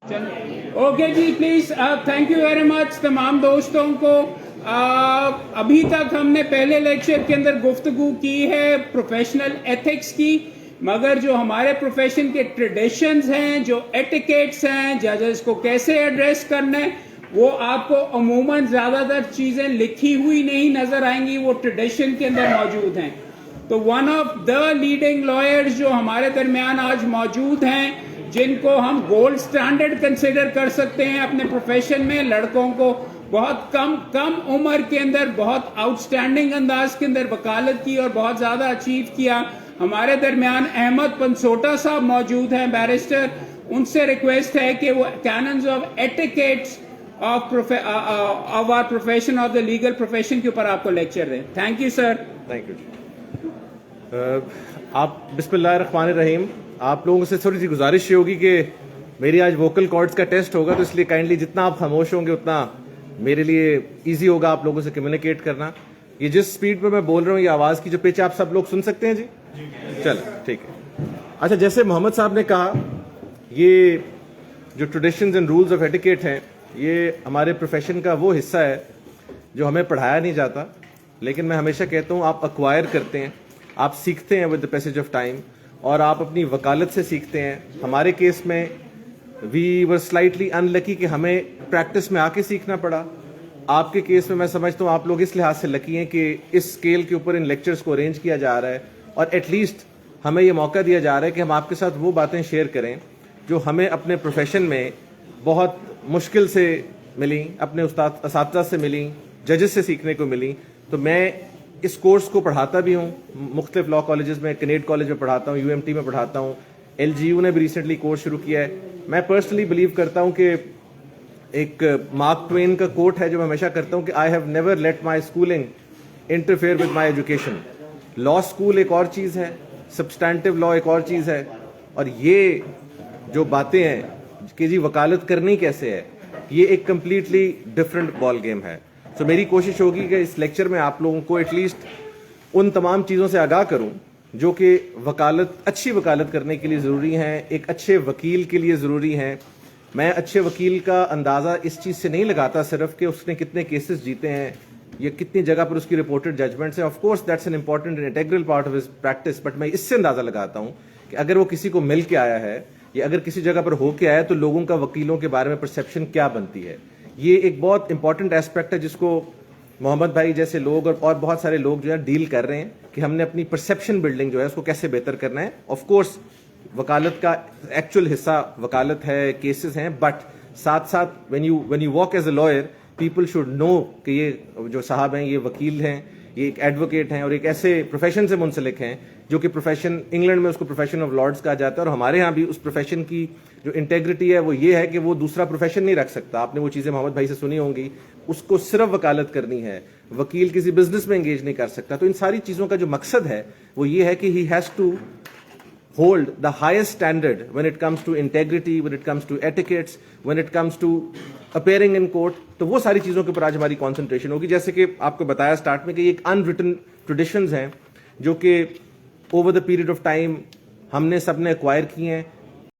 Okay जी, please thank you very much तमाम दोस्तों को। अभी तक हमने पहले लेक्चर के अंदर गुफ्तगू की है प्रोफेशनल एथिक्स की, मगर जो हमारे प्रोफेशन के ट्रेडिशंस हैं, जो एटिकेट्स हैं, जजेस को कैसे एड्रेस करना है, वो आपको अमूमन ज़्यादातर चीज़ें लिखी हुई नहीं नज़र आएंगी, वो ट्रेडिशन के अंदर मौजूद हैं। तो one of the leading lawyers जो हमारे दरमियान आज मौजूद हैं, जिनको हम गोल्ड स्टैंडर्ड कंसिडर कर सकते हैं अपने प्रोफेशन में, लड़कों को बहुत कम उम्र के अंदर बहुत आउटस्टैंडिंग अंदाज के अंदर वकालत की और बहुत ज़्यादा अचीव किया, हमारे दरमियान अहमद पंसोटा साहब मौजूद हैं, बैरिस्टर। उनसे रिक्वेस्ट है कि वो canons of etiquettes of our profession of the legal profession के ऊपर आपको लेक्चर दें। Thank you sir. Thank you. आप बिस्मिल्लाहिर्रहमानिर्रहीम। आप लोगों से थोड़ी सी गुजारिश ये होगी कि मेरी आज वोकल कॉर्ड्स का टेस्ट होगा, तो इसलिए काइंडली जितना आप खामोश होंगे उतना मेरे लिए इजी होगा आप लोगों से कम्युनिकेट करना। ये जिस स्पीड पे मैं बोल रहा हूँ, ये आवाज़ की जो पिच आप सब लोग सुन सकते हैं जी? चलो ठीक है। अच्छा, जैसे मोहम्मद साहब ने कहा, ये जो traditions and rules of etiquette हैं, ये हमारे प्रोफेशन का वो हिस्सा है जो हमें पढ़ाया नहीं जाता, लेकिन मैं हमेशा कहता हूँ आप अक्वायर करते हैं, आप सीखते हैं with the passage of time, और आप अपनी वकालत से सीखते हैं। हमारे केस में वी वर स्लाइटली अनलकी कि हमें प्रैक्टिस में आके सीखना पड़ा। आपके केस में मैं समझता हूँ आप लोग इस लिहाज से लकी हैं कि इस स्केल के ऊपर इन लेक्चर्स को अरेंज किया जा रहा है, और एटलीस्ट हमें ये मौका दिया जा रहा है कि हम आपके साथ वो बातें शेयर करें जो हमें अपने प्रोफेशन में बहुत मुश्किल से मिली, अपने उस्ताद असातिज़ा से मिली, जजेस से सीखने को मिली। तो मैं इस कोर्स को पढ़ाता भी हूँ मुख्तलिफ लॉ कॉलेजेस में, कनेड कॉलेज में पढ़ाता हूँ, UMT में पढ़ाता हूँ, LGU ने भी रिसेंटली कोर्स शुरू किया है। मैं पर्सनली बिलीव करता हूँ कि एक मार्क ट्वेन का कोट है जो मैं हमेशा करता हूँ कि I have never let my schooling interfere with my education. Law school एक और चीज़ है, सब्सटैंटिव लॉ एक और चीज़ है, और ये जो बातें हैं कि जी वकालत करनी कैसे है, ये एक कम्प्लीटली डिफरेंट बॉल गेम है। तो मेरी कोशिश होगी कि इस लेक्चर में आप लोगों को एटलीस्ट उन तमाम चीज़ों से आगाह करूं जो कि अच्छी वकालत करने के लिए ज़रूरी हैं, एक अच्छे वकील के लिए ज़रूरी हैं। मैं अच्छे वकील का अंदाज़ा इस चीज़ से नहीं लगाता सिर्फ कि उसने कितने केसेस जीते हैं या कितनी जगह पर उसकी रिपोर्टेड जजमेंट्स हैं। Of course that's an important and integral part of his practice, but मैं इससे अंदाज़ा लगाता हूँ कि अगर वो किसी को मिल के आया है या अगर किसी जगह पर होके आया है तो लोगों का वकीलों के बारे में परसेप्शन क्या बनती है। ये एक बहुत इंपॉर्टेंट एस्पेक्ट है जिसको मोहम्मद भाई जैसे लोग और बहुत सारे लोग जो है डील कर रहे हैं कि हमने अपनी परसेप्शन बिल्डिंग जो है उसको कैसे बेहतर करना है। ऑफ कोर्स वकालत का एक्चुअल हिस्सा वकालत है, केसेस हैं, बट साथ साथ when you walk as a lawyer, people should know कि ये जो साहब हैं ये वकील हैं, ये एक एडवोकेट हैं और एक ऐसे प्रोफेशन से मुंसलिक हैं जो कि प्रोफेशन, इंग्लैंड में उसको प्रोफेशन ऑफ लॉर्ड्स कहा जाता है, और हमारे यहाँ भी उस प्रोफेशन की जो इंटेग्रिटी है वो ये है कि वो दूसरा प्रोफेशन नहीं रख सकता। आपने वो चीज़ें मोहम्मद भाई से सुनी होंगी, उसको सिर्फ वकालत करनी है, वकील किसी बिजनेस में एंगेज नहीं कर सकता। तो इन सारी चीज़ों का जो मकसद है वो ये है कि he has to hold the highest standard when it comes to integrity, when it comes to etiquettes, when it comes to appearing in court। तो वो सारी चीज़ों के ऊपर आज हमारी कंसंट्रेशन होगी। जैसे कि आपको बताया स्टार्ट में कि ये एक अनरिटन ट्रेडिशंस हैं जो कि over the period of time हमने सबने एक्वायर किए हैं।